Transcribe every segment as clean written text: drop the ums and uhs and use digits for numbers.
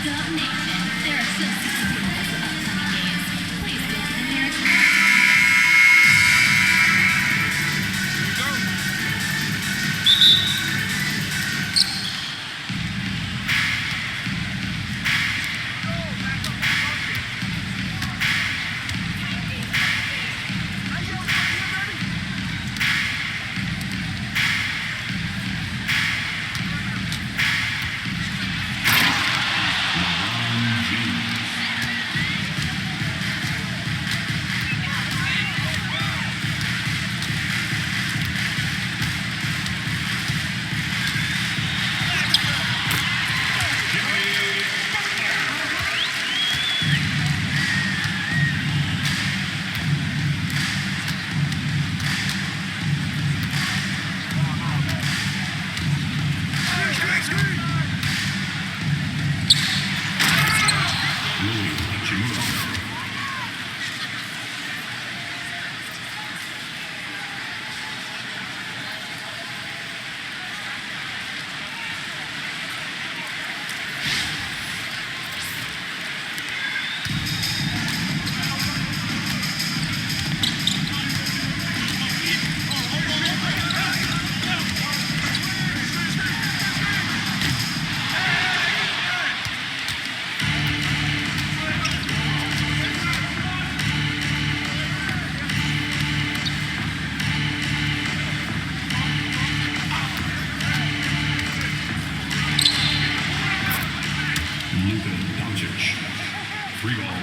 Dub Nation, there are still 62 levels of upcoming games. Please go to the nearest... Luka Doncic. Free ball.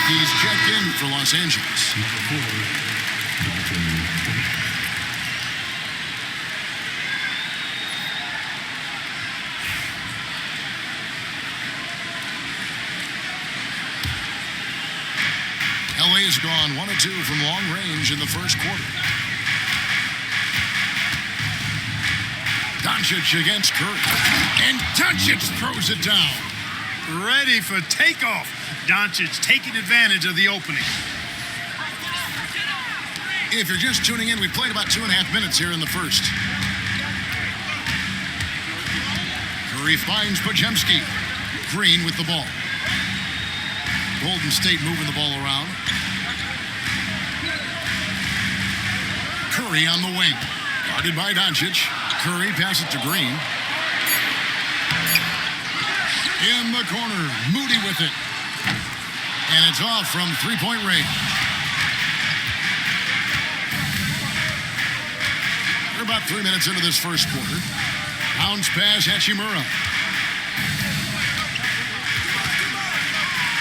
He's checked in for Los Angeles. Number 4, Dalton Knecht. LA has gone 1 of 2 from long range in the first quarter. Doncic against Curry. And Doncic throws it down. Ready for takeoff. Doncic taking advantage of the opening. If you're just tuning in, we played about 2.5 minutes here in the first. Curry finds Podziemski. Green with the ball. Golden State moving the ball around. Curry on the wing. Guarded by Doncic. Curry passes it to Green. In the corner. Moody with it. And it's off from three-point range. We're about 3 minutes into this first quarter. Bounce pass, Hachimura.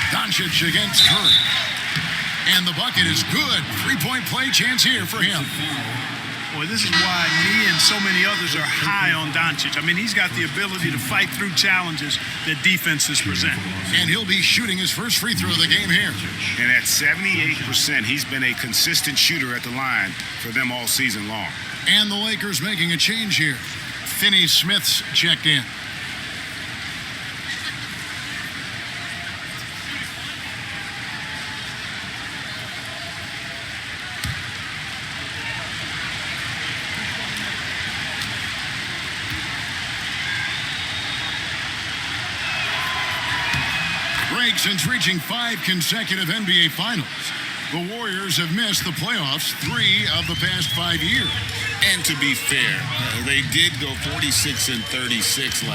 Doncic against Curry. And the bucket is good. Three-point play chance here for him. Boy, this is why me and so many others are high on Doncic. I mean, he's got the ability to fight through challenges that defenses present. And he'll be shooting his first free throw of the game here. And at 78%, he's been a consistent shooter at the line for them all season long. And the Lakers making a change here. Finney Smith's checked in. Since reaching 5 consecutive NBA Finals, the Warriors have missed the playoffs 3 of the past 5 years. And to be fair, they did go 46-36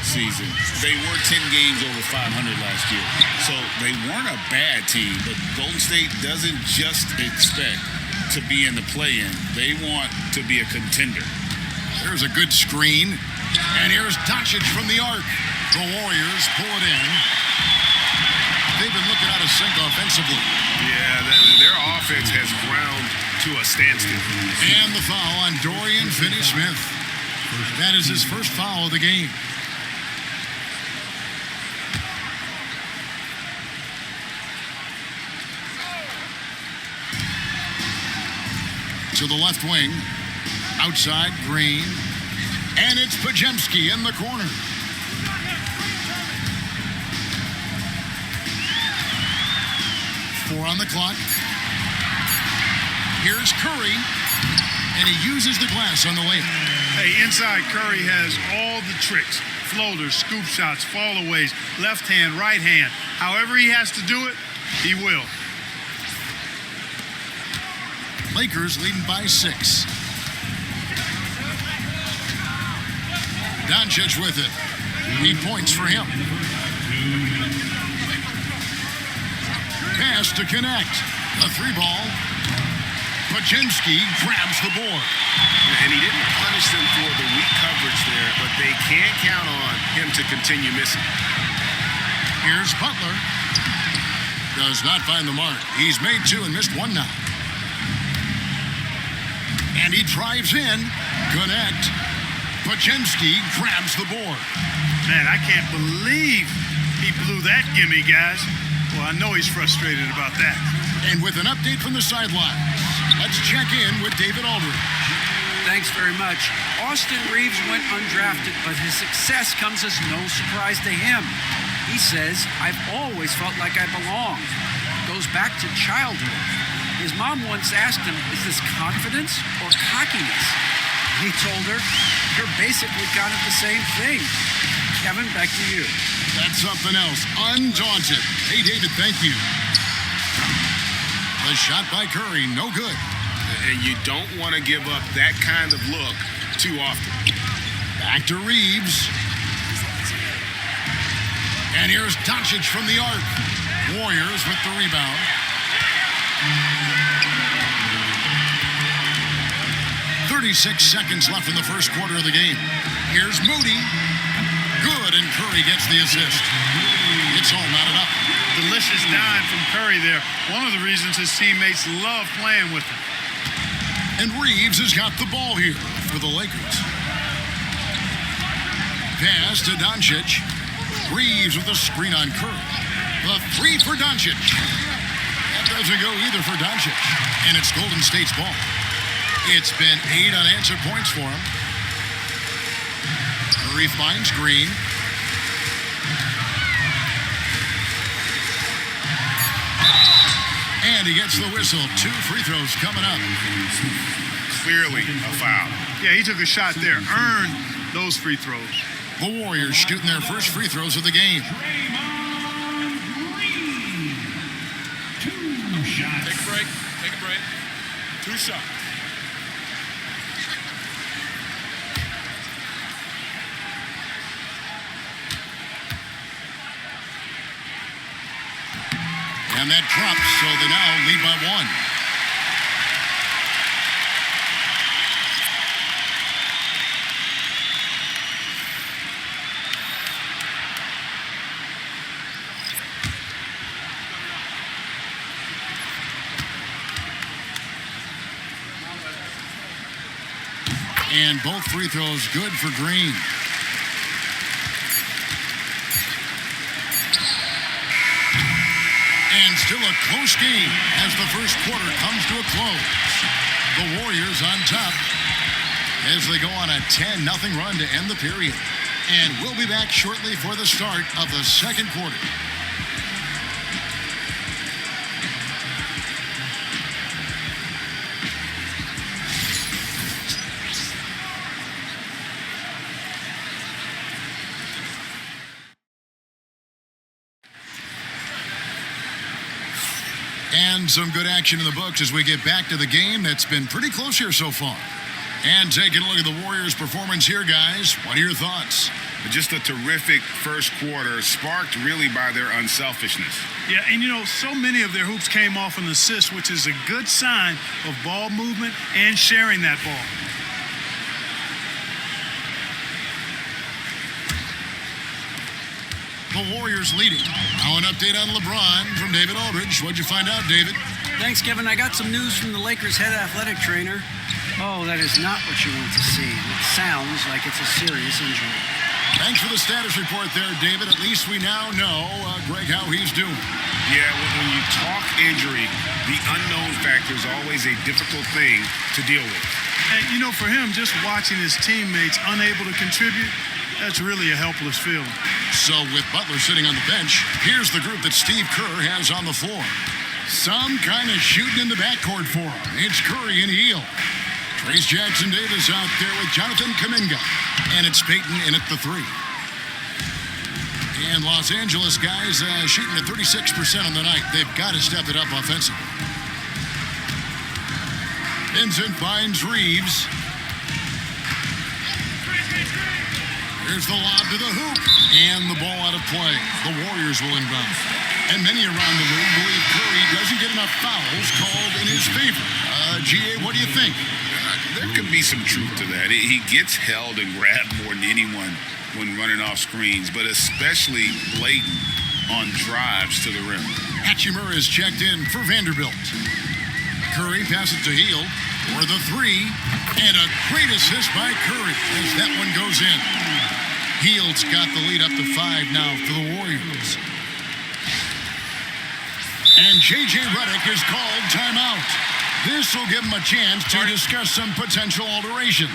season. They were 10 games over 500 last year. So they weren't a bad team, but Golden State doesn't just expect to be in the play-in. They want to be a contender. There's a good screen. And here's Doncic from the arc. The Warriors pull it in. They've been looking out of sync offensively. Yeah, their offense has ground to a standstill. And the foul on Dorian Finney-Smith. That is his first foul of the game. To the left wing. Outside, Green. And it's Podziemski in the corner. Four on the clock. Here's Curry. And he uses the glass on the layup. Hey, inside Curry has all the tricks. Floaters, scoop shots, fallaways, left hand, right hand. However he has to do it, he will. Lakers leading by 6. Doncic with it. He points for him. Pass to connect. A 3-ball. Podziemski grabs the board. And he didn't punish them for the weak coverage there, but they can't count on him to continue missing. Here's Butler. Does not find the mark. He's made 2 and missed 1 now. And he drives in. Connect. Podziemski grabs the board. Man, I can't believe he blew that gimme, guys. Well, I know he's frustrated about that. And with an update from the sideline, let's check in with David Aldridge. Thanks very much. Austin Reeves went undrafted, but his success comes as no surprise to him. He says, "I've always felt like I belonged." Goes back to childhood. His mom once asked him, "Is this confidence or cockiness?" He told her, "You're basically kind of the same thing." Kevin, back to you. That's something else. Undaunted. Hey, David, thank you. The shot by Curry, no good. And you don't want to give up that kind of look too often. Back to Reeves. And here's Doncic from the arc. Warriors with the rebound. "36 seconds left in the first quarter of the game. Here's Moody. Good, and Curry gets the assist. It's all knotted up. Delicious dime from Curry there. One of the reasons his teammates love playing with him. And Reeves has got the ball here for the Lakers. Pass to Doncic. Reeves with a screen on Curry. The 3 for Doncic. That doesn't go either for Doncic. And it's Golden State's ball. It's been 8 unanswered points for him. Curry finds Green. And he gets the whistle. 2 free throws coming up. Clearly a foul. Yeah, he took a shot there, earned those free throws. The Warriors shooting their first free throws of the game. Draymond Green. 2 shots. Take a break. Take a break. 2 shots. And that drops, so they now lead by 1. And both free throws good for Green. And still a close game as the first quarter comes to a close. The Warriors on top as they go on a 10-0 run to end the period. And we'll be back shortly for the start of the second quarter. And some good action in the books as we get back to the game that's been pretty close here so far. And taking a look at the Warriors' performance here, guys, what are your thoughts? just a terrific first quarter, sparked really by their unselfishness. Yeah, and so many of their hoops came off an assist, which is a good sign of ball movement and sharing that ball. The Warriors leading. Now an update on LeBron from David Aldridge. What'd you find out, David? Thanks, Kevin. I got some news from the Lakers' head athletic trainer. Oh, that is not what you want to see. It sounds like it's a serious injury. Thanks for the status report there, David. At least we now know, Greg, how he's doing. Yeah, when you talk injury, the unknown factor is always a difficult thing to deal with. And, for him, just watching his teammates unable to contribute, that's really a helpless feeling. So with Butler sitting on the bench, here's the group that Steve Kerr has on the floor. Some kind of shooting in the backcourt for him. It's Curry and Hield. Trace Jackson-Davis out there with Jonathan Kuminga. And it's Peyton in at the three. And Los Angeles guys shooting at 36% on the night. They've got to step it up offensively. Vincent finds Reeves. Here's the lob to the hoop. And the ball out of play. The Warriors will inbound. And many around the league believe Curry doesn't get enough fouls called in his favor. G.A., what do you think? There could be some truth to that. He gets held and grabbed more than anyone when running off screens, but especially blatant on drives to the rim. Hachimura is checked in for Vanderbilt. Curry passes to Hield for the three. And a great assist by Curry as that one goes in. Hield's got the lead up to 5 now for the Warriors. And J.J. Redick is called timeout. This will give him a chance to discuss some potential alterations.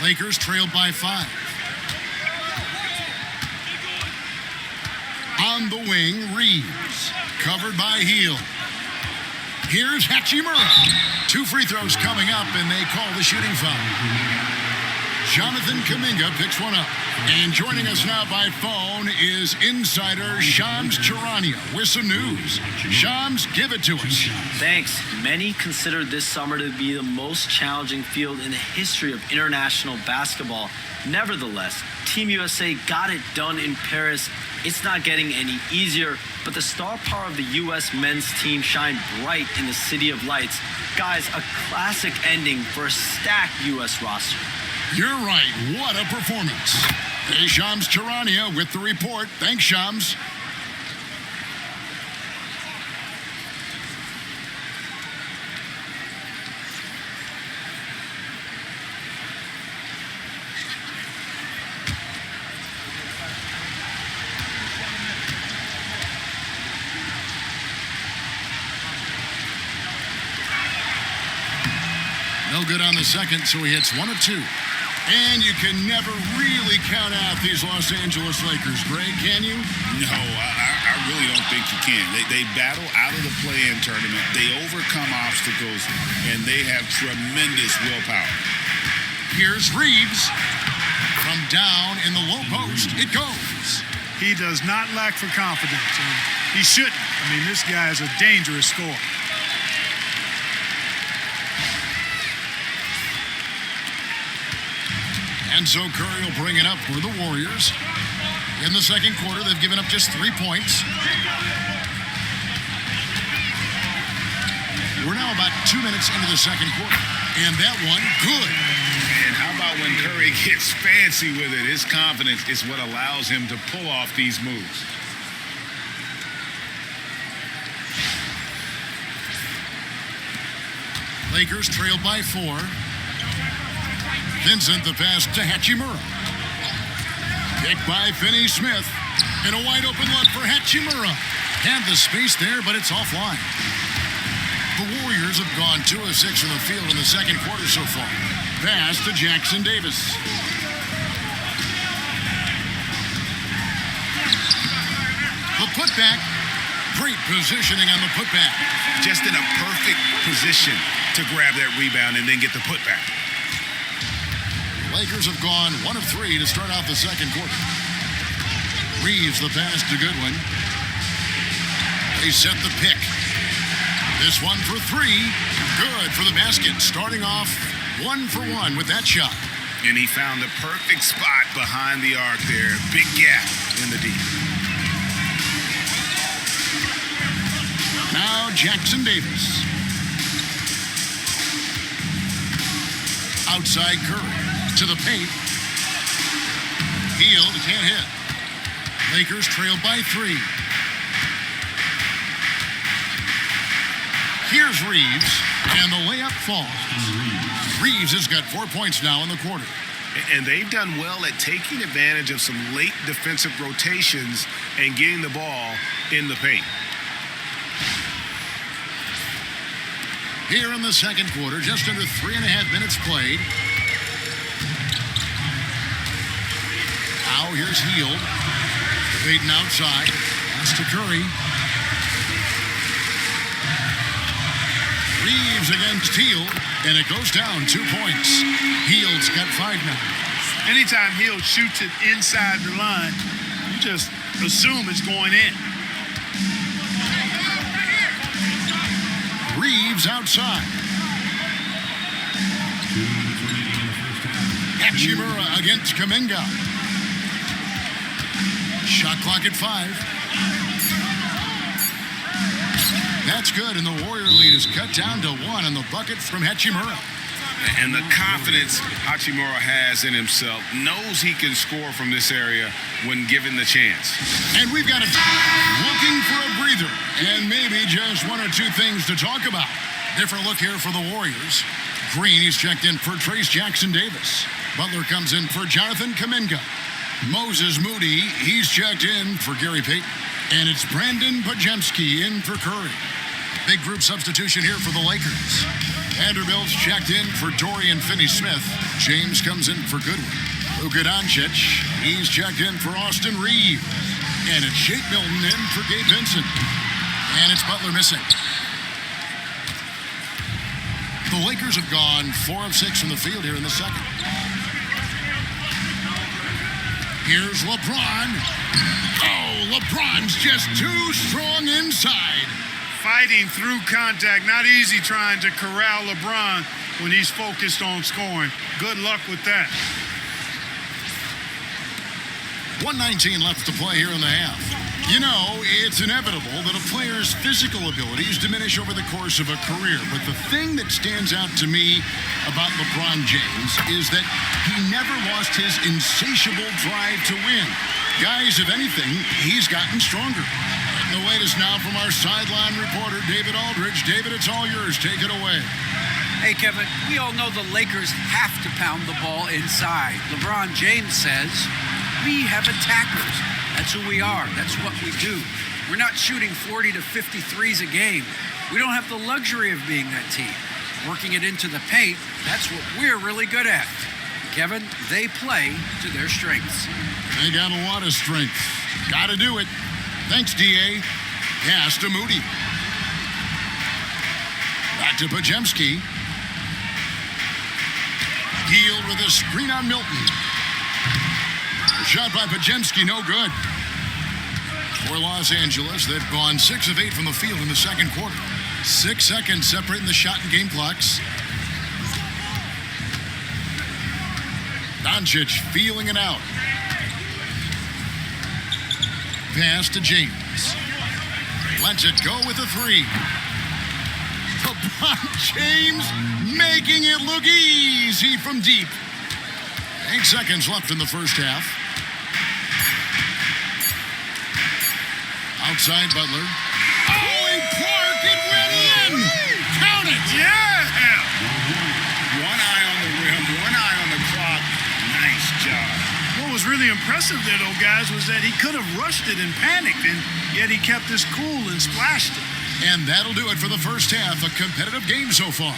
Lakers trailed by 5. On the wing, Reeves. Covered by Hield. Here's Hachimura. 2 free throws coming up, and they call the shooting foul. Jonathan Kuminga picks one up. And joining us now by phone is insider Shams Charania with some news. Shams, give it to us. Thanks. Many consider this summer to be the most challenging field in the history of international basketball. Nevertheless, Team USA got it done in Paris. It's not getting any easier, but the star power of the U.S. men's team shined bright in the City of Lights. Guys, a classic ending for a stacked U.S. roster. You're right. What a performance. Hey, Shams Charania with the report. Thanks, Shams. No good on the second, so he hits 1 of 2. And you can never really count out these Los Angeles Lakers, Greg, can you? No, I really don't think you can. They battle out of the play-in tournament. They overcome obstacles, and they have tremendous willpower. Here's Reeves. From down in the low post, it goes. He does not lack for confidence, and he shouldn't. I mean, this guy is a dangerous scorer. And so Curry will bring it up for the Warriors. In the second quarter, they've given up just 3 points. We're now about 2 minutes into the second quarter. And that one, good. And how about when Curry gets fancy with it? His confidence is what allows him to pull off these moves. Lakers trailed by 4. Vincent, the pass to Hachimura. Picked by Finney-Smith. And a wide open look for Hachimura. Had the space there, but it's offline. The Warriors have gone 2 of 6 from the field in the second quarter so far. Pass to Jackson-Davis. The putback. Great positioning on the putback. Just in a perfect position to grab that rebound and then get the putback. Lakers have gone 1 of 3 to start out the second quarter. Reeves the pass to Goodwin. They set the pick. This one for 3. Good for the basket. Starting off 1 for 1 with that shot. And he found the perfect spot behind the arc there. Big gap in the deep. Now Jackson Davis. Outside Curry. To the paint. Hield can't hit. Lakers trailed by 3. Here's Reeves, and the layup falls. Reeves has got 4 points now in the quarter. And they've done well at taking advantage of some late defensive rotations and getting the ball in the paint. Here in the second quarter, just under 3.5 minutes played. Now here's Hield. Payton outside. Pass to Curry. Reeves against Hield, and it goes down 2 points. Hield's got 5 now. Anytime Hield shoots it inside the line, you just assume it's going in. Reeves outside. Hachimura against Kuminga. Shot clock at 5. That's good, and the Warrior lead is cut down to 1 on the bucket from Hachimura. And the confidence Hachimura has in himself, knows he can score from this area when given the chance. And we've got looking for a breather, and maybe just 1 or 2 things to talk about. Different look here for the Warriors. Green, he's checked in for Trace Jackson Davis. Butler comes in for Jonathan Kuminga. Moses Moody, he's checked in for Gary Payton. And it's Brandon Podziemski in for Curry. Big group substitution here for the Lakers. Vanderbilt's checked in for Dorian Finney-Smith. James comes in for Goodwin. Luka Doncic, he's checked in for Austin Reeves. And it's Shake Milton in for Gabe Vincent. And it's Butler missing. The Lakers have gone 4 of 6 from the field here in the second. Here's LeBron. Oh, LeBron's just too strong inside. Fighting through contact, not easy trying to corral LeBron when he's focused on scoring. Good luck with that. 1:19 left to play here in the half. You know, it's inevitable that a player's physical abilities diminish over the course of a career. But the thing that stands out to me about LeBron James is that he never lost his insatiable drive to win. Guys, if anything, he's gotten stronger. And the latest now from our sideline reporter, David Aldridge. David, it's all yours. Take it away. Hey, Kevin, we all know the Lakers have to pound the ball inside. LeBron James says, we have attackers. That's who we are. That's what we do. We're not shooting 40 to 50 threes a game. We don't have the luxury of being that team. Working it into the paint, that's what we're really good at. Kevin, they play to their strengths. They got a lot of strength. Got to do it. Thanks, D.A. Pass to Moody. Back to Podziemski. Hield with a screen on Milton. A shot by Podziemski, no good. For Los Angeles, they've gone 6 of 8 from the field in the second quarter. 6 seconds separating the shot and game clocks. Doncic feeling it out. Pass to James. Lets it go with a 3. LeBron James making it look easy from deep. 8 seconds left in the first half. Outside Butler. Oh, he parked it, went in. Count it. Yeah! 1 eye on the rim, 1 eye on the clock. Nice job. What was really impressive there, though, guys, was that he could have rushed it and panicked, and yet he kept his cool and splashed it. And that'll do it for the first half. A competitive game so far.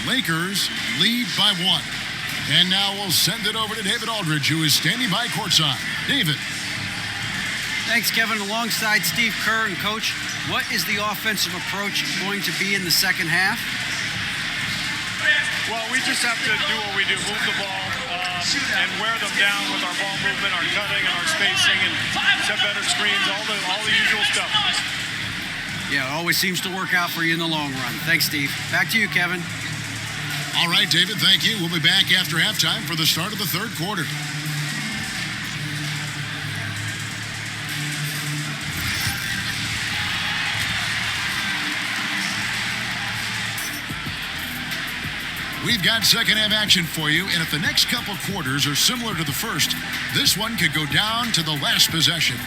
Lakers lead by 1. And now we'll send it over to David Aldridge, who is standing by courtside. David. Thanks, Kevin. Alongside Steve Kerr and Coach, what is the offensive approach going to be in the second half? Well, we just have to do what we do, move the ball and wear them down with our ball movement, our cutting, and our spacing, and set better screens, all the usual stuff. Yeah, it always seems to work out for you in the long run. Thanks, Steve. Back to you, Kevin. All right, David, thank you. We'll be back after halftime for the start of the third quarter. We've got second half action for you, and if the next couple quarters are similar to the first, this one could go down to the last possession.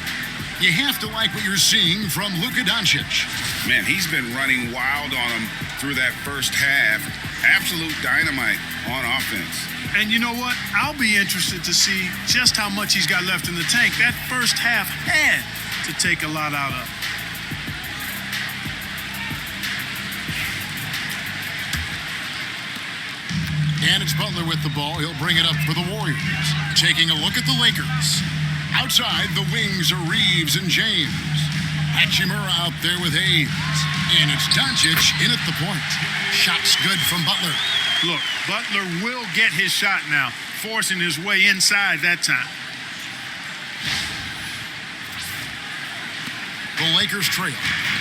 You have to like what you're seeing from Luka Doncic. Man, he's been running wild on him through that first half. Absolute dynamite on offense. And you know what? I'll be interested to see just how much he's got left in the tank. That first half had to take a lot out of. And it's Butler with the ball. He'll bring it up for the Warriors. Taking a look at the Lakers. Outside, the wings are Reeves and James. Hachimura out there with Hayes. And it's Doncic in at the point. Shot's good from Butler. Look, Butler will get his shot now, forcing his way inside that time. The Lakers trail.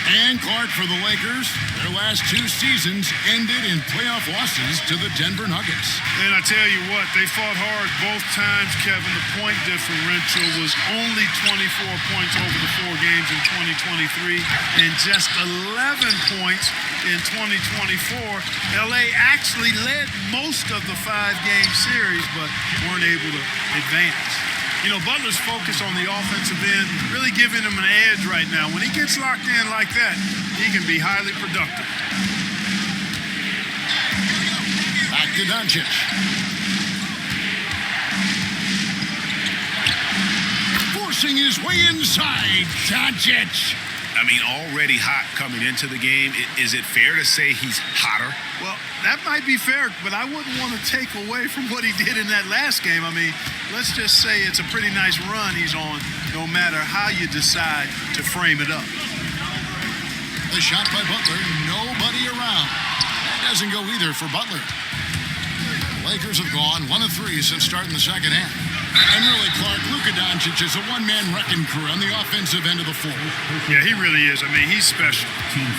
And Clark for the Lakers. Their last two seasons ended in playoff losses to the Denver Nuggets. And I tell you what, they fought hard both times, Kevin. The point differential was only 24 points over the 4 games in 2023 and just 11 points in 2024. LA actually led most of the 5-game series, but weren't able to advance. You know, Butler's focus on the offensive end really giving him an edge right now. When he gets locked in like that, he can be highly productive. Back to Doncic. Forcing his way inside. Doncic. I mean, already hot coming into the game. Is it fair to say he's hotter? Well, that might be fair, but I wouldn't want to take away from what he did in that last game. I mean, let's just say it's a pretty nice run he's on, no matter how you decide to frame it up. The shot by Butler, nobody around. That doesn't go either for Butler. The Lakers have gone 1 of 3 since starting the second half. And really, Clark, Luka Doncic is a one-man wrecking crew on the offensive end of the floor. Yeah, he really is. I mean, he's special.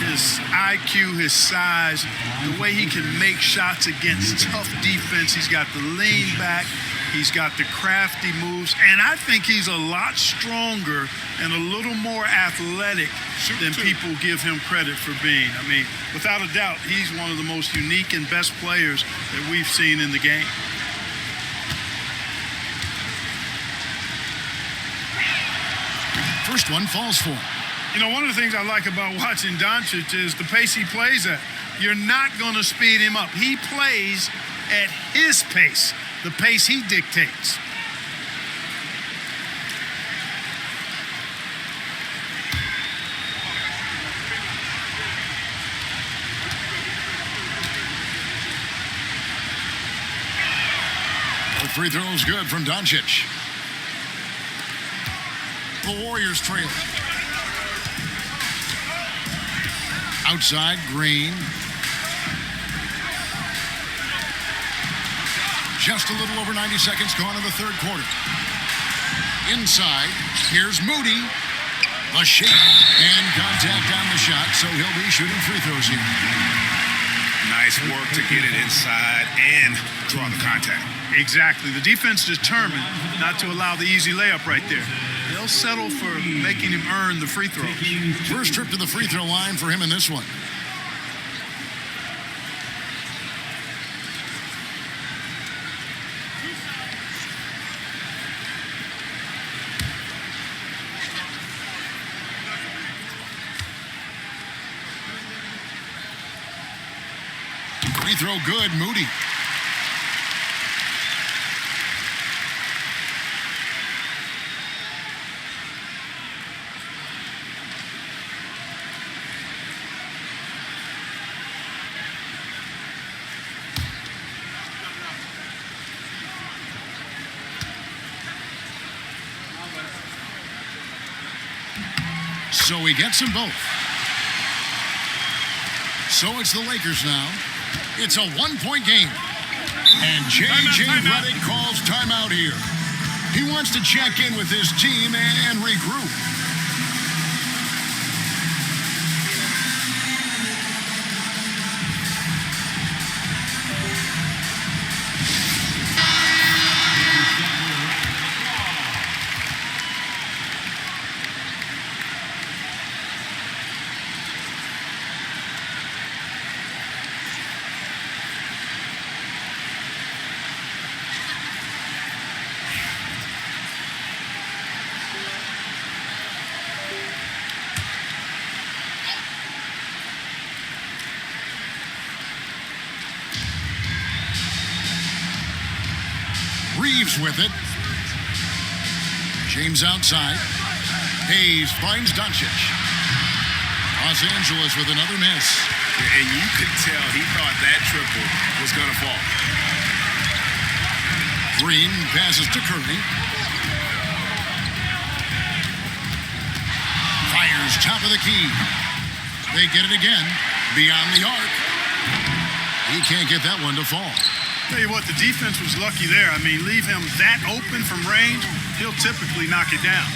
His IQ, his size, the way he can make shots against tough defense. He's got the lean back. He's got the crafty moves. And I think he's a lot stronger and a little more athletic than people give him credit for being. I mean, without a doubt, he's one of the most unique and best players that we've seen in the game. First one falls for him. You know, one of the things I like about watching Doncic is the pace he plays at. You're not going to speed him up. He plays at his pace, the pace he dictates. The free throw is good from Doncic. The Warriors trail. Outside, Green. Just a little over 90 seconds gone in the third quarter. Inside, here's Moody. A shake and contact on the shot, so he'll be shooting free throws here. Nice work to get it inside and draw the contact. Exactly. The defense determined not to allow the easy layup right there. They'll settle for making him earn the free throws. First trip to the free throw line for him in this one. Free throw good, Moody. So he gets them both. So it's the Lakers now. It's a one-point game. And J.J. Redick calls timeout here. He wants to check in with his team and regroup. Reeves with it. James outside. Hayes finds Doncic. Los Angeles with another miss. And you could tell he thought that triple was going to fall. Green passes to Curry. Fires top of the key. They get it again. Beyond the arc. He can't get that one to fall. Tell you what, the defense was lucky there. I mean, leave him that open from range, he'll typically knock it down.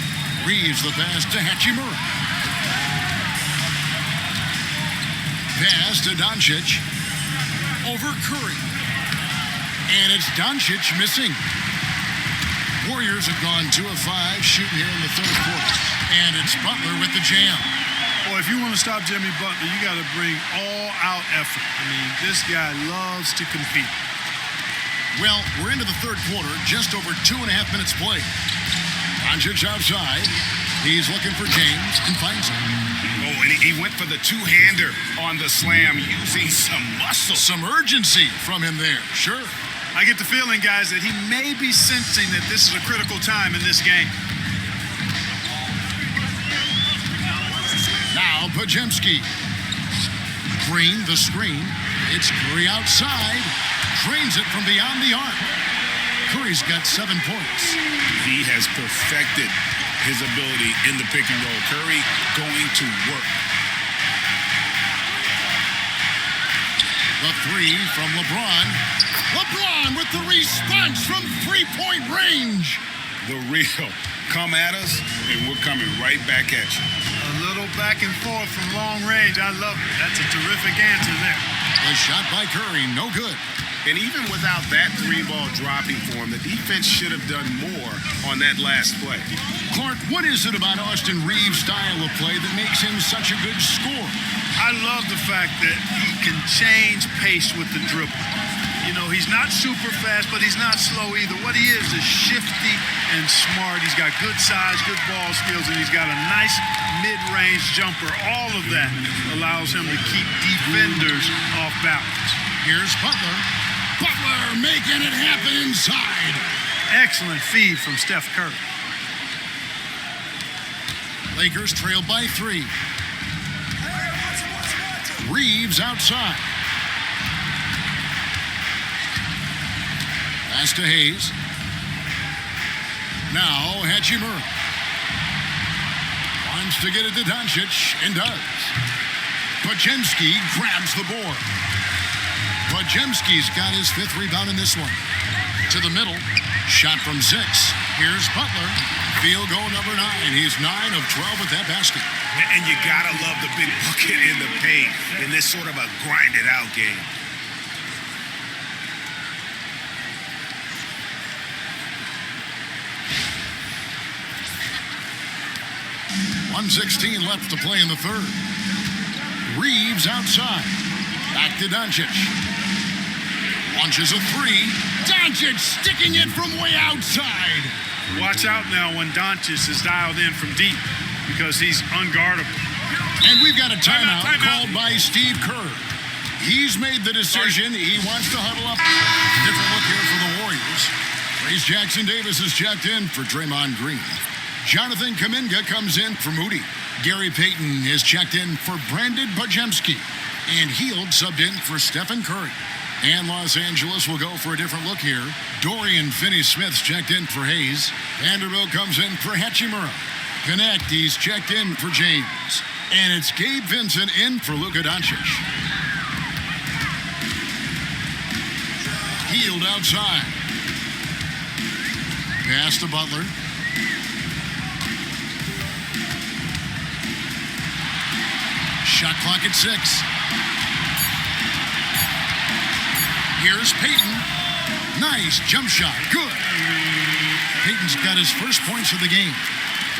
Reeves the pass to Hachimura. Pass to Doncic. Over Curry. And it's Doncic missing. Warriors have gone 2 of 5 shooting here in the third quarter. And it's Butler with the jam. Boy, if you want to stop Jimmy Butler, you got to bring all-out effort. I mean, this guy loves to compete. Well, we're into the third quarter, just over 2.5 minutes played. Doncic outside. He's looking for James and finds him. Oh, and he went for the two-hander on the slam using some muscle. Some urgency from him there, sure. I get the feeling, guys, that he may be sensing that this is a critical time in this game. Now, Podziemski. Green, the screen. It's Curry outside. Drains it from beyond the arc. Curry's got 7 points. He has perfected his ability in the pick and roll. Curry going to work. The three from LeBron. LeBron with the response from three-point range. The real. Come at us, and we're coming right back at you. A little back and forth from long range. I love it. That's a terrific answer there. The shot by Curry, no good. And even without that three-ball dropping for him, the defense should have done more on that last play. Clark, what is it about Austin Reeves' style of play that makes him such a good scorer? I love the fact that he can change pace with the dribble. You know, he's not super fast, but he's not slow either. What he is shifty and smart. He's got good size, good ball skills, and he's got a nice mid-range jumper. All of that allows him to keep defenders off balance. Here's Butler. Butler making it happen inside. Excellent feed from Steph Curry. Lakers trail by 3. Reeves outside. Pass to Hayes. Now Hachimura. Wants to get it to Doncic and does. Podziemski grabs the board. Podziemski's got his 5th rebound in this one. To the middle. Shot from 6. Here's Butler. Field goal number 9. He's 9 of 12 with that basket. And you gotta love the big bucket in the paint in this sort of a grinded-out game. 1:16 left to play in the third. Reeves outside. Back to Doncic. Launches a 3. Doncic sticking it from way outside. Watch out now when Doncic is dialed in from deep because he's unguardable. And we've got a timeout called by Steve Kerr. He's made the decision. He wants to huddle up. Different look here for the Warriors. Trace Jackson-Davis is checked in for Draymond Green. Jonathan Kuminga comes in for Moody. Gary Payton is checked in for Brandon Podziemski. And Hield subbed in for Stephen Curry. And Los Angeles will go for a different look here. Dorian Finney-Smith's checked in for Hayes. Vanderbilt comes in for Hachimura. connect. He's checked in for James. And it's Gabe Vincent in for Luka Doncic. Hield outside. Pass to Butler. Shot clock at 6. Here's Payton. Nice jump shot. Good. Payton's got his first points of the game.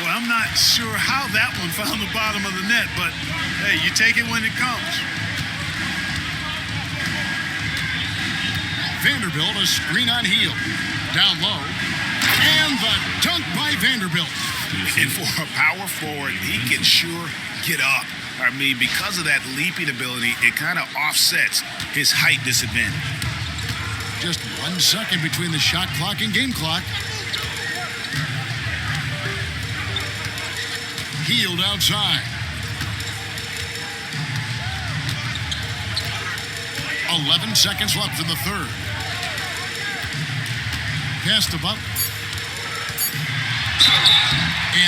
Well, I'm not sure how that one found the bottom of the net, but hey, you take it when it comes. Vanderbilt, a screen on Hield. Down low. And the dunk by Vanderbilt. And for a power forward, he can sure get up. I mean, because of that leaping ability, it kind of offsets his height disadvantage. Just 1 second between the shot clock and game clock. Hield outside. 11 seconds left in the third. Pass to Butler.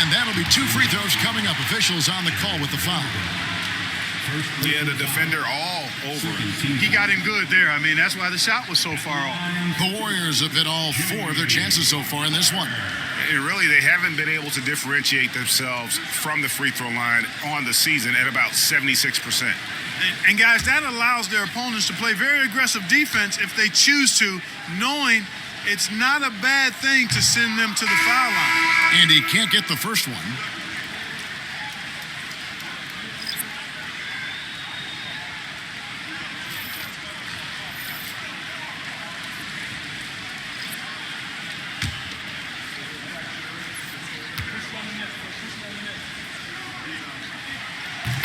And that'll be 2 free throws coming up. Officials on the call with the foul. Yeah, the defender all over him. He got him good there. I mean, that's why the shot was so far off. The Warriors have hit all 4 of their chances so far in this one. And really, they haven't been able to differentiate themselves from the free throw line on the season at about 76%. And guys, that allows their opponents to play very aggressive defense if they choose to, knowing it's not a bad thing to send them to the foul line. And he can't get the first one.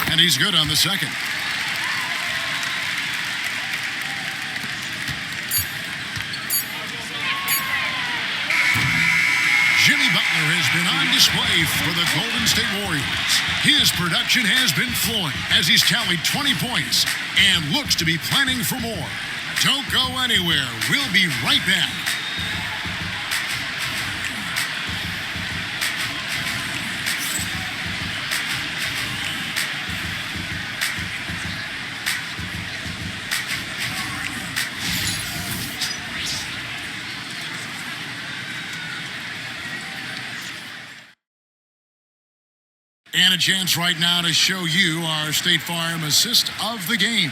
And he's good on the second. Jimmy Butler has been on display for the Golden State Warriors. His production has been flowing as he's tallied 20 points and looks to be planning for more. Don't go anywhere. We'll be right back. And a chance right now to show you our State Farm assist of the game.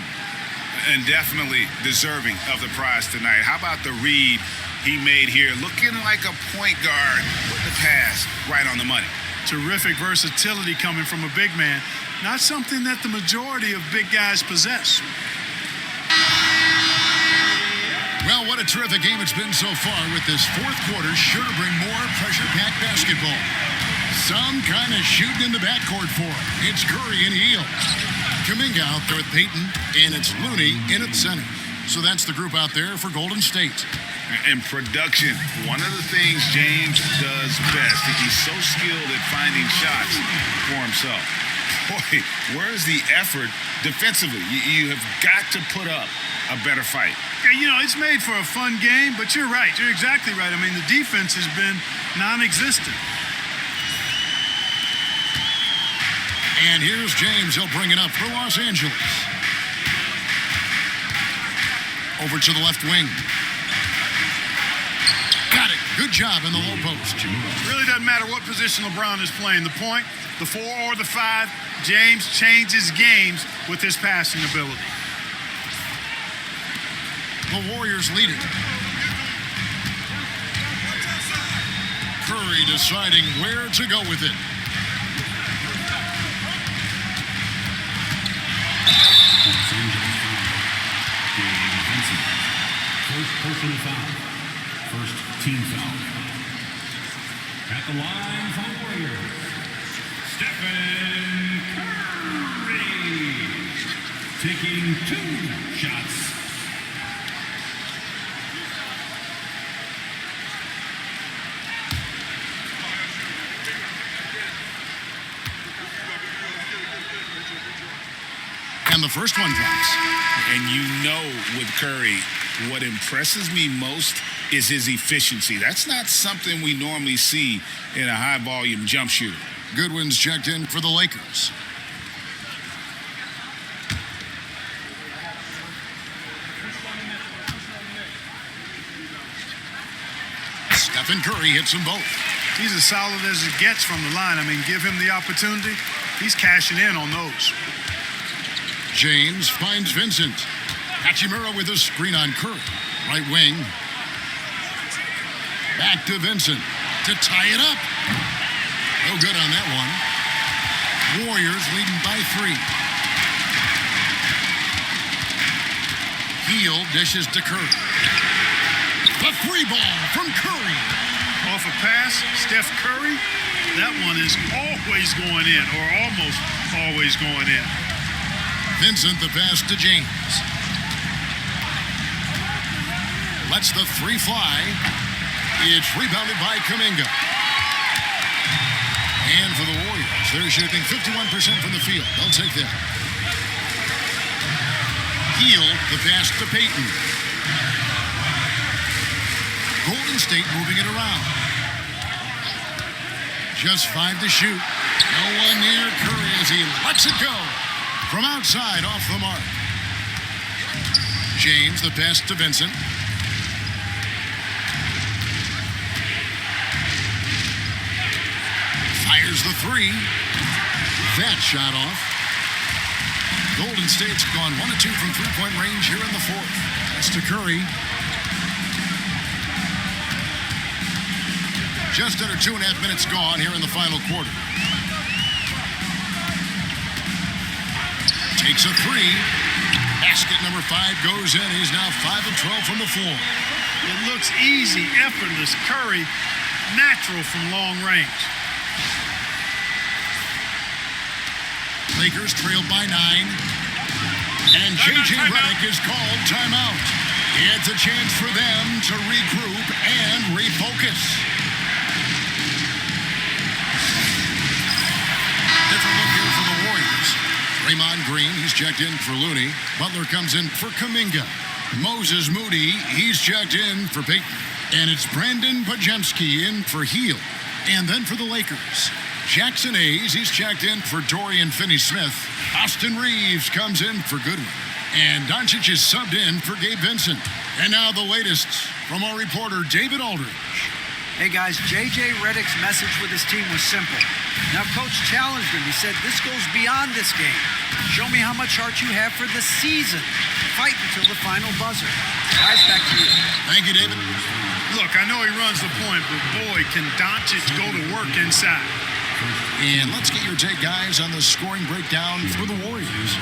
And definitely deserving of the prize tonight. How about the read he made here? Looking like a point guard with the pass right on the money. Terrific versatility coming from a big man. Not something that the majority of big guys possess. Well, what a terrific game it's been so far, with this fourth quarter sure to bring more pressure-packed basketball. Some kind of shooting in the backcourt for him. It's Curry and Hield. Kuminga out there with Payton, and it's Looney in at center. So that's the group out there for Golden State. And production, one of the things James does best. He's so skilled at finding shots for himself. Boy, where's the effort defensively? You have got to put up a better fight. Yeah, you know, it's made for a fun game, but you're right. You're exactly right. I mean, the defense has been non-existent. And here's James. He'll bring it up for Los Angeles. Over to the left wing. Got it. Good job in the low post. It really doesn't matter what position LeBron is playing. The point, the 4 or the 5, James changes games with his passing ability. The Warriors lead it. Curry deciding where to go with it. First personal foul. First team foul. At the line for the Warriors, Stephen Curry. Taking 2 shots. And the first one drops. And you know, with Curry, what impresses me most is his efficiency. That's not something we normally see in a high-volume jump shooter. Goodwin's checked in for the Lakers. Stephen Curry hits them both. He's as solid as it gets from the line. I mean, give him the opportunity. He's cashing in on those. James finds Vincent. Hachimura with a screen on Curry. Right wing. Back to Vincent to tie it up. No good on that one. Warriors leading by 3. Hield dishes to Curry. The 3 ball from Curry. Off a pass, Steph Curry, that one is always going in, or almost always going in. Vincent the pass to James. Lets the 3 fly. It's rebounded by Kuminga. And for the Warriors, they're shooting 51% from the field. They'll take that. Hield the pass to Payton. Golden State moving it around. Just 5 to shoot. No one near Curry as he lets it go. From outside, off the mark. James, the pass to Vincent. Fires the 3. That shot off. Golden State's gone 1 of 2 from three-point range here in the 4th. That's to Curry. Just under 2.5 minutes gone here in the final quarter. Takes a 3. Basket number 5 goes in. He's now 5 of 12 from the floor. It looks easy, effortless. Curry, natural from long range. Lakers trailed by 9. And J.J. Redick is called timeout. It's a chance for them to regroup and refocus. Different look here for the Warriors. Draymond Green, he's checked in for Looney. Butler comes in for Kuminga. Moses Moody, he's checked in for Payton. And it's Brandon Podziemski in for Hield. And then for the Lakers, Jackson Hayes, he's checked in for Dorian Finney-Smith. Austin Reeves comes in for Goodwin. And Doncic is subbed in for Gabe Vincent. And now the latest from our reporter, David Aldridge. Hey guys, J.J. Redick's message with his team was simple. Now Coach challenged him. He said, this goes beyond this game. Show me how much heart you have for the season. Fight until the final buzzer. Guys, back to you. Thank you, David. Look, I know he runs the point, but boy, can Doncic go to work inside. And let's get your take, guys, on the scoring breakdown for the Warriors.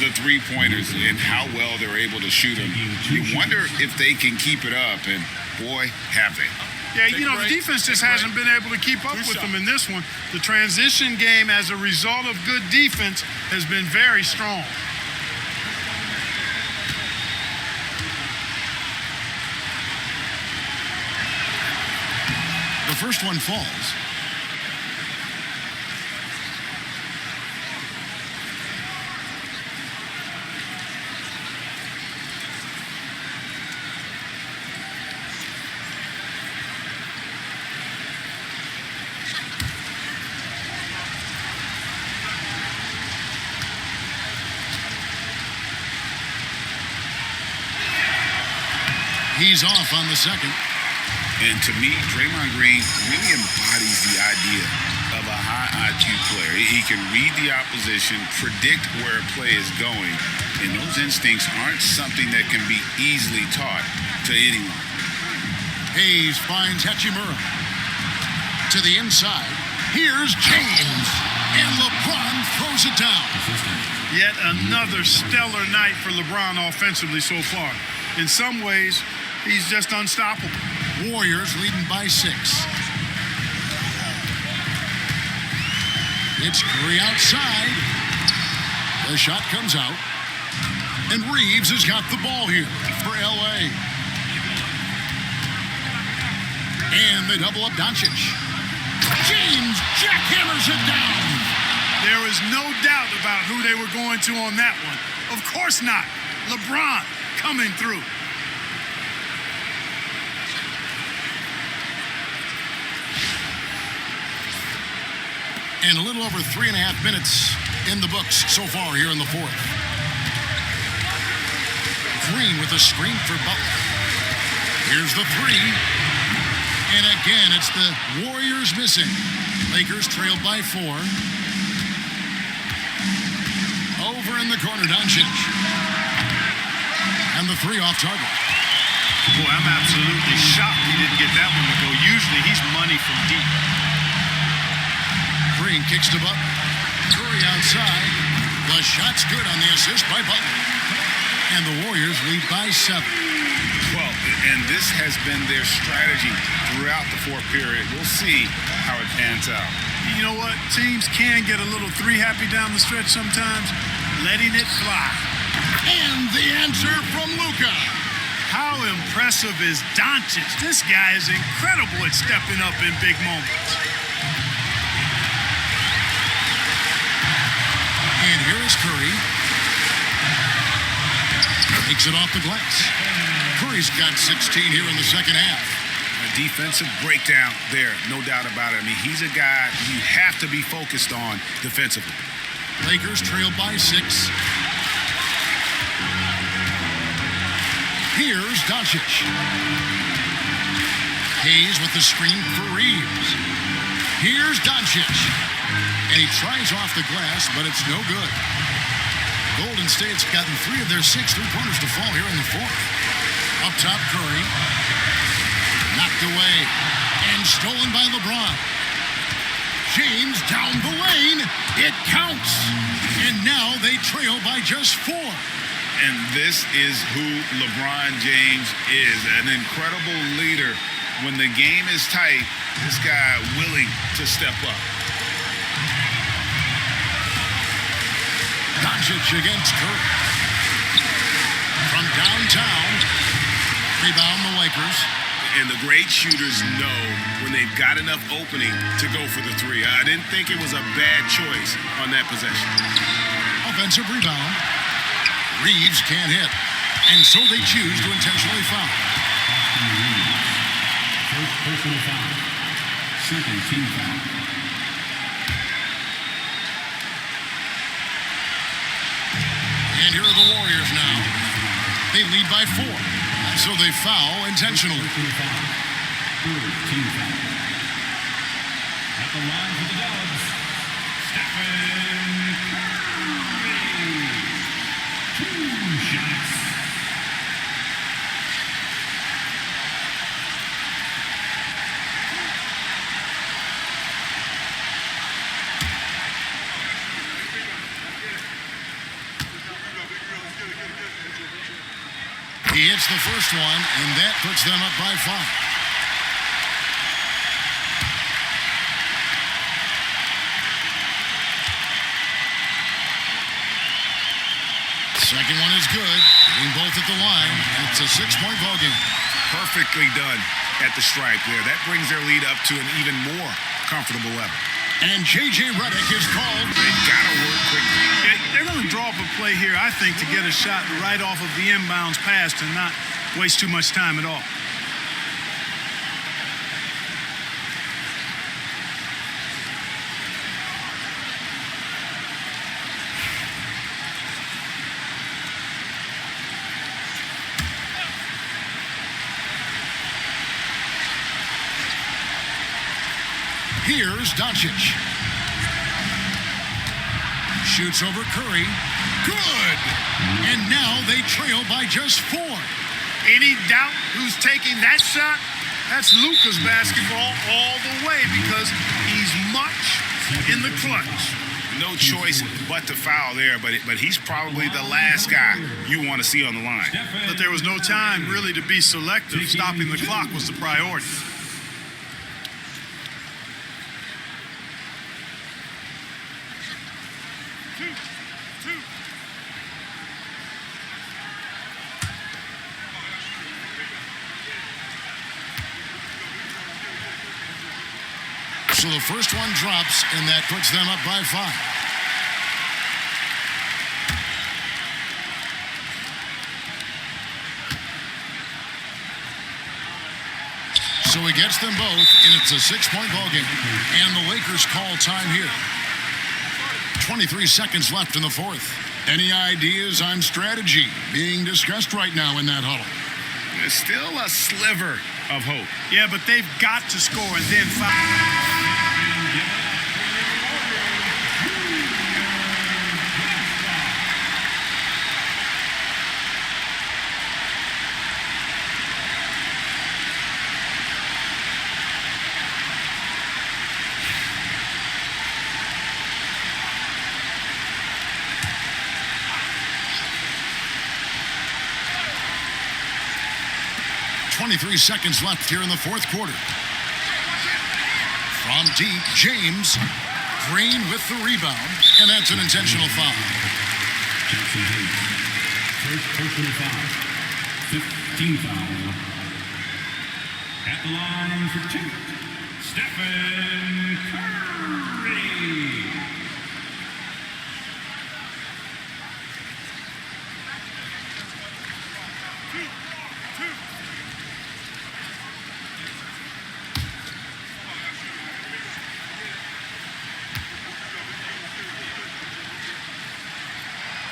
The 3-pointers and how well they're able to shoot them. You wonder if they can keep it up, and boy, have they. Yeah, you know, the defense just hasn't been able to keep up with them in this one. The transition game, as a result of good defense, has been very strong. The first one falls. He's off on the second. And to me, Draymond Green really embodies the idea of a high IQ player. He can read the opposition, predict where a play is going, and those instincts aren't something that can be easily taught to anyone. Hayes finds Hachimura to the inside. Here's James, and LeBron throws it down. Yet another stellar night for LeBron offensively so far. In some ways, he's just unstoppable. Warriors leading by 6. It's Curry outside. The shot comes out. And Reeves has got the ball here for L.A. And they double up Doncic. James jackhammers it down. There is no doubt about who they were going to on that one. Of course not. LeBron coming through. And a little over 3.5 minutes in the books so far here in the fourth. Green with a screen for Butler. Here's the three. And again, it's the Warriors missing. Lakers trailed by 4. Over in the corner, Doncic. And the three off target. Boy, I'm absolutely shocked he didn't get that one to go. Usually he's money from deep. Green kicks to Butler. Curry outside. The shot's good on the assist by Butler. And the Warriors lead by 7. Well, and this has been their strategy throughout the fourth period. We'll see how it pans out. You know what? Teams can get a little three happy down the stretch sometimes. Letting it fly. And the answer from Luka. How impressive is Doncic? This guy is incredible at stepping up in big moments. And here is Curry. Takes it off the glass. Curry's got 16 here in the second half. A defensive breakdown there, no doubt about it. I mean, he's a guy you have to be focused on defensively. Lakers trail by 6. Here's Doncic. Hayes with the screen for Reeves. Here's Doncic. And he tries off the glass, but it's no good. Golden State's gotten 3 of their 6 3-pointers to fall here in the fourth. Up top, Curry. Knocked away and stolen by LeBron. James down the lane. It counts. And now they trail by just 4. And this is who LeBron James is, an incredible leader. When the game is tight, this guy willing to step up. Doncic against Curry. From downtown, rebound the Lakers. And the great shooters know when they've got enough opening to go for the three. I didn't think it was a bad choice on that possession. Offensive rebound. Reeves can't hit. And so they choose to intentionally foul. First personal foul. Second team foul. And here are the Warriors now. They lead by 4. So they foul intentionally. Third team foul. At the line for the Dubs, Stephen Curry. 2 shots. He hits the first one, and that puts them up by 5. Second one is good. Hitting both at the line. It's a 6-point ball game. Perfectly done at the stripe there. That brings their lead up to an even more comfortable level. And J.J. Redick is called. They gotta work quickly. They're going to draw up a play here, I think, to get a shot right off of the inbounds pass and not waste too much time at all. Here's Doncic. Shoots over Curry. Good! And now they trail by just 4. Any doubt who's taking that shot? That's Luka's basketball all the way because he's much in the clutch. No choice but to foul there, but he's probably the last guy you want to see on the line. But there was no time really to be selective. Stopping the clock was the priority. So the first one drops, and that puts them up by 5. So he gets them both, and it's a 6-point ball game. And the Lakers call time here. 23 seconds left in the fourth. Any ideas on strategy being discussed right now in that huddle? There's still a sliver of hope. Yeah, but they've got to score and then foul. .23 seconds left here in the fourth quarter. From deep, James. Green with the rebound, and that's an intentional foul. Jackson Hayes. First personal foul. 15 foul. At the line for 2. Stephen Curry.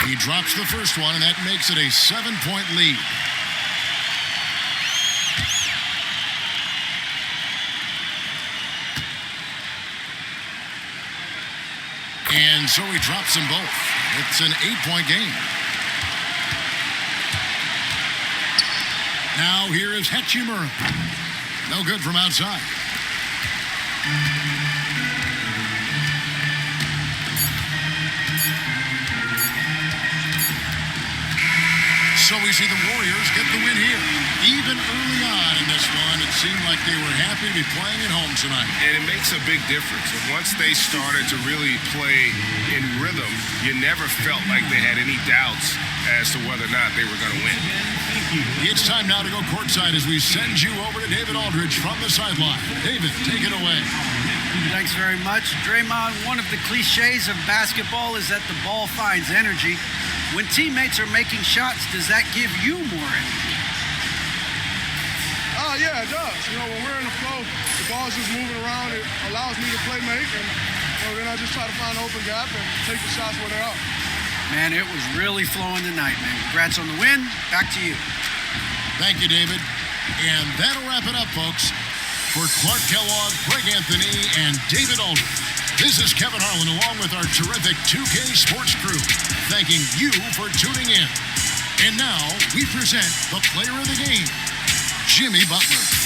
He drops the first one, and that makes it a 7-point lead. And so he drops them both. It's an 8-point game. Now here is Hachimura. No good from outside. So we see the Warriors get the win here. Even early on in this one, it seemed like they were happy to be playing at home tonight. And it makes a big difference. And once they started to really play in rhythm, you never felt like they had any doubts as to whether or not they were going to win. It's time now to go courtside as we send you over to David Aldridge from the sideline. David, take it away. Thanks very much. Draymond, one of the cliches of basketball is that the ball finds energy. When teammates are making shots, does that give you more energy? Yeah, it does. You know, when we're in the flow, the ball's just moving around. It allows me to play make, and then I just try to find an open gap and take the shots where they're up. Man, it was really flowing tonight, man. Congrats on the win. Back to you. Thank you, David. And that'll wrap it up, folks. For Clark Kellogg, Greg Anthony, and David Aldridge, this is Kevin Harlan along with our terrific 2K Sports crew, thanking you for tuning in. And now we present the player of the game, Jimmy Butler.